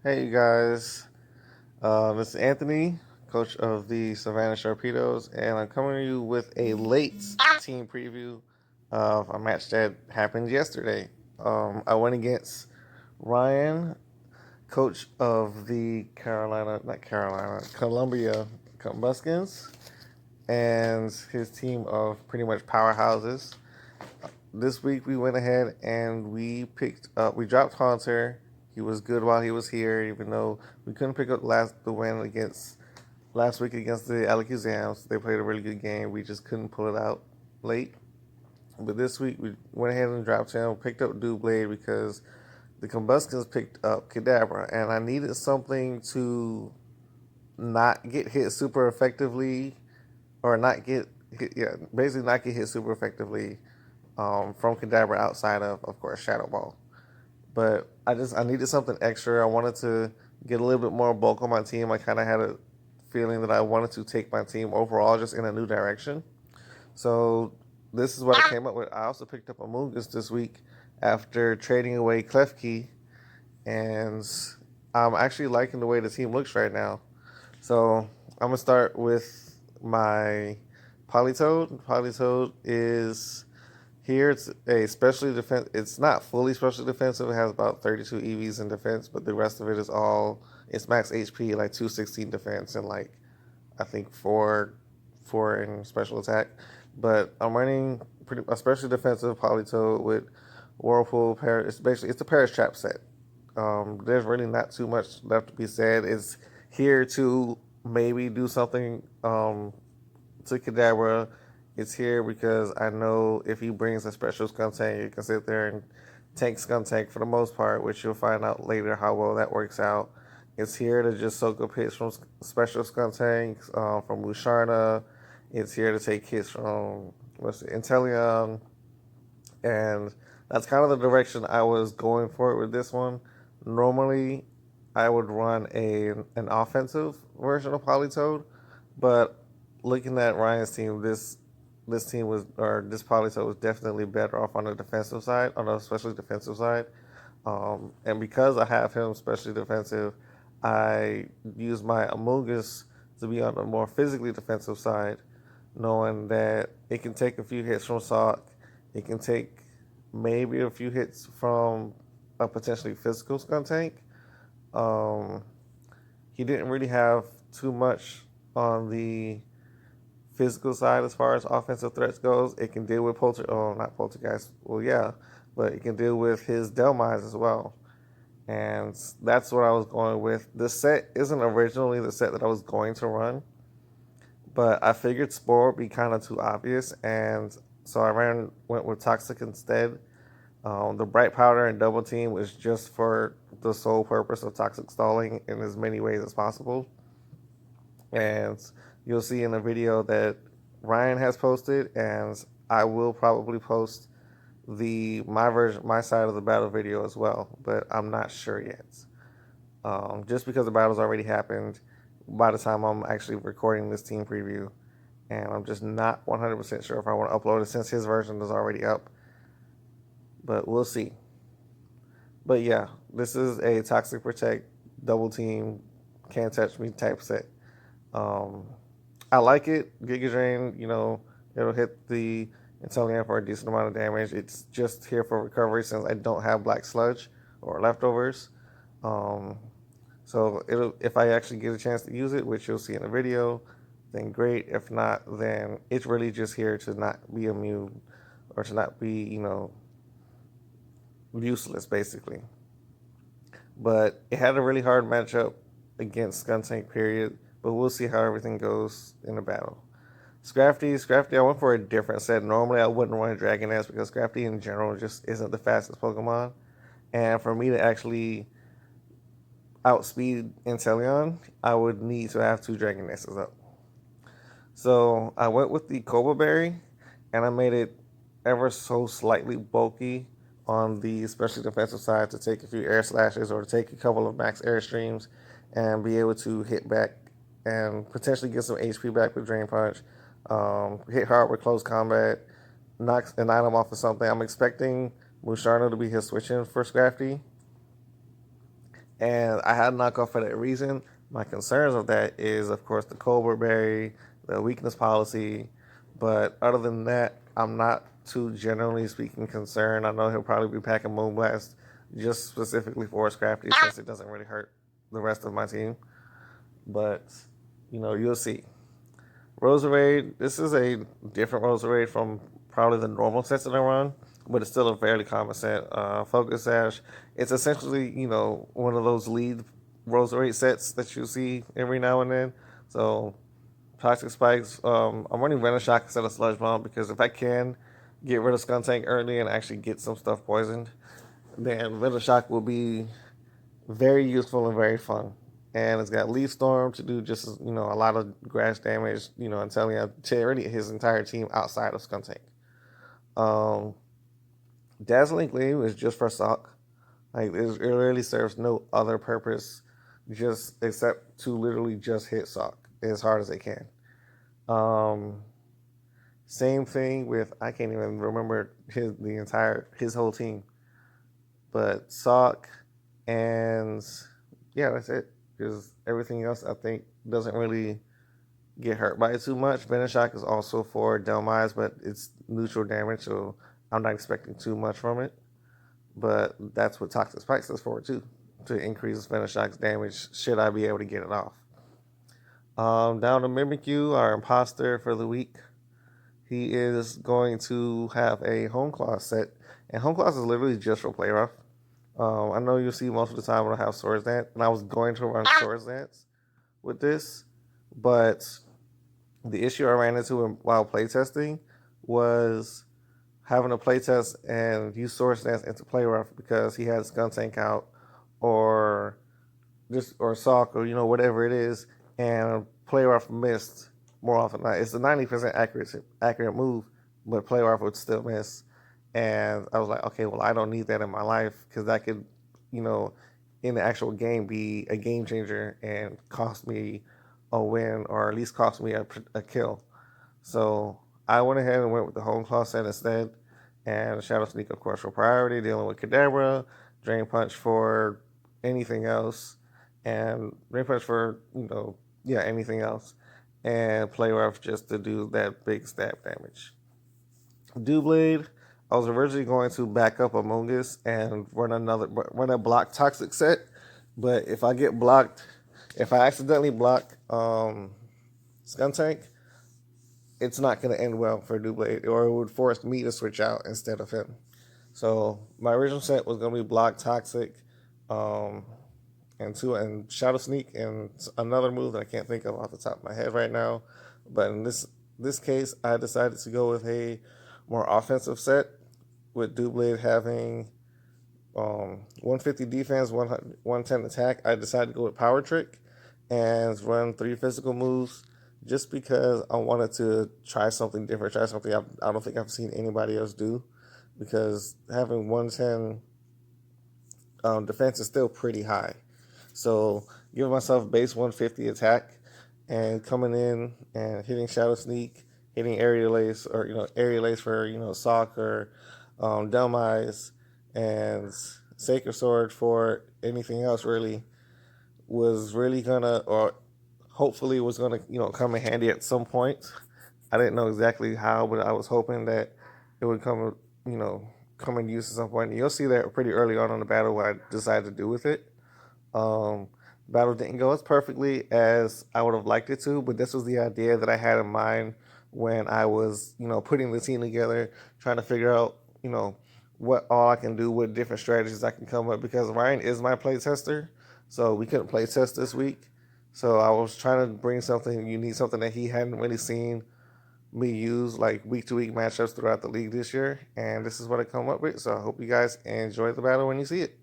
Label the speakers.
Speaker 1: Hey, you guys. This is Anthony, coach of the Savannah Sharpedos, and I'm coming to you with a late team preview of a match that happened yesterday. I went against Ryan, coach of the Columbia Combuskens, and his team of pretty much powerhouses. This week we went ahead and we dropped Haunter. He was good while he was here, even though we couldn't pick up the win against last week against the Alakazams. They played a really good game. We just couldn't pull it out late. But this week we went ahead and dropped him, picked up Blade because the Combuskins picked up Kadabra, and I needed something to not get hit super effectively, or not get hit, yeah, basically not get hit super effectively from Kadabra outside of course, Shadow Ball. But I needed something extra. I wanted to get a little bit more bulk on my team. I kind of had a feeling that I wanted to take my team overall just in a new direction. So this is what I came up with. I also picked up Amoongus this week after trading away Klefki, and I'm actually liking the way the team looks right now. So I'm gonna start with my Polytoad. Polytoad is here. It's a specially defense. It's not fully specially defensive. It has about 32 EVs in defense, but the rest of it is all it's max HP, like 216 defense and like I think four in special attack. But I'm running pretty especially defensive Polytoad with Whirlpool. It's a Perish Trap set. There's really not too much left to be said. It's here to maybe do something to Kadabra. It's here because I know if he brings a special Skuntank, you can sit there and tank Skuntank for the most part, which you'll find out later how well that works out. It's here to just soak up hits from special Skuntanks, from Musharna. It's here to take hits from Inteleon, and that's kind of the direction I was going for it with this one. Normally, I would run an offensive version of Polytoad, but looking at Ryan's team, this team was or this Polytoad was definitely better off on the defensive side, on the especially defensive side. And because I have him especially defensive, I use my Amoongus to be on the more physically defensive side, knowing that it can take a few hits from Sock, it can take maybe a few hits from a potentially physical Skuntank. Um, he didn't really have too much on the physical side as far as offensive threats goes. It can deal with not Poltergeist. Well, yeah, but it can deal with his Delmise as well. And that's what I was going with. This set isn't originally the set that I was going to run, but I figured Spore would be kind of too obvious, and so went with Toxic instead. The Bright Powder and Double Team was just for the sole purpose of Toxic stalling in as many ways as possible. And you'll see in the video that Ryan has posted, and I will probably post my side of the battle video as well, but I'm not sure yet. Just because the battle's already happened by the time I'm actually recording this team preview, and I'm just not 100% sure if I want to upload it since his version is already up. But we'll see. But yeah, this is a Toxic Protect double team, can't touch me type set. Um, I like it. Giga Drain, it'll hit the Inteleon for a decent amount of damage. It's just here for recovery since I don't have Black Sludge or leftovers. Um, so if I actually get a chance to use it, which you'll see in the video, then great. If not, then it's really just here to not be immune or to not be, useless basically. But it had a really hard matchup against Skuntank, period. But we'll see how everything goes in the battle. Scrafty, I went for a different set. Normally, I wouldn't run Dragoness because Scrafty in general just isn't the fastest Pokemon. And for me to actually outspeed Inteleon, I would need to have two Dragonesses up. So I went with the Cobra Berry, and I made it ever so slightly bulky on the especially defensive side to take a few air slashes or to take a couple of max airstreams and be able to hit back and potentially get some HP back with Drain Punch, hit hard with close combat, knock an item off of something. I'm expecting Musharna to be his switch-in for Scrafty. And I had knockoff for that reason. My concerns of that is, of course, the Colbert Berry, the weakness policy. But other than that, I'm not too generally speaking concerned. I know he'll probably be packing Moonblast just specifically for Scrafty since it doesn't really hurt the rest of my team. But, you'll see. Roserade, this is a different Roserade from probably the normal sets that I run, but it's still a fairly common set. Focus Sash, it's essentially, one of those lead Roserade sets that you see every now and then. So, Toxic Spikes, I'm running Venoshock instead of Sludge Bomb because if I can get rid of Skuntank early and actually get some stuff poisoned, then Venoshock will be very useful and very fun. And it's got Leaf Storm to do just a lot of grass damage, and telling already his entire team outside of Skuntank. Dazzling Gleam is just for Sock. Like it really serves no other purpose, just except to literally just hit Sock as hard as they can. Same thing with I can't even remember his whole team, but Sock and yeah, that's it. Because everything else I think doesn't really get hurt by it too much. Venoshock is also for Delmise, but it's neutral damage, so I'm not expecting too much from it. But that's what Toxic Spikes is for too, to increase Venoshock's damage should I be able to get it off. Down to Mimikyu, our imposter for the week. He is going to have a Home Claw set, and Home Claw is literally just for play rough. I know you'll see most of the time when I have Swords Dance, and I was going to run Swords Dance with this, but the issue I ran into while playtesting was having to playtest and use Swords Dance into play rough because he had Skuntank out or Sock or whatever it is, and play rough missed more often than not. It's a 90% accurate move, but play rough would still miss. And I was like, okay, well, I don't need that in my life because that could, in the actual game, be a game changer and cost me a win or at least cost me a kill. So I went ahead and went with the Home Claw set instead. And Shadow Sneak, of course, for priority, dealing with Kadabra, Drain Punch for anything else, and Drain Punch for, anything else. And Play Rough just to do that big stab damage. Dewblade, I was originally going to back up Among Us and run a block toxic set, but if I accidentally block Skuntank, it's not going to end well for Dewblade, or it would force me to switch out instead of him. So my original set was going to be block toxic, and Shadow Sneak, and another move that I can't think of off the top of my head right now. But in this case, I decided to go with a more offensive set, with Dewblade having 150 defense, 110 attack. I decided to go with Power Trick and run 3 physical moves just because I wanted to try something different, try something I don't think I've seen anybody else do, because having 110 defense is still pretty high. So giving myself base 150 attack and coming in and hitting Shadow Sneak, hitting Aerial Ace for Sock or Delmise, and Sacred Sword for anything else really was really gonna, or hopefully was gonna come in handy at some point. I didn't know exactly how, but I was hoping that it would come in use at some point. And you'll see that pretty early on in the battle what I decided to do with it. Battle didn't go as perfectly as I would have liked it to, but this was the idea that I had in mind when I was, putting the team together, trying to figure out, what all I can do, what different strategies I can come up, because Ryan is my play tester, so we couldn't play test this week. So I was trying to bring something unique, something that he hadn't really seen me use, like week-to-week matchups throughout the league this year, and this is what I come up with. So I hope you guys enjoy the battle when you see it.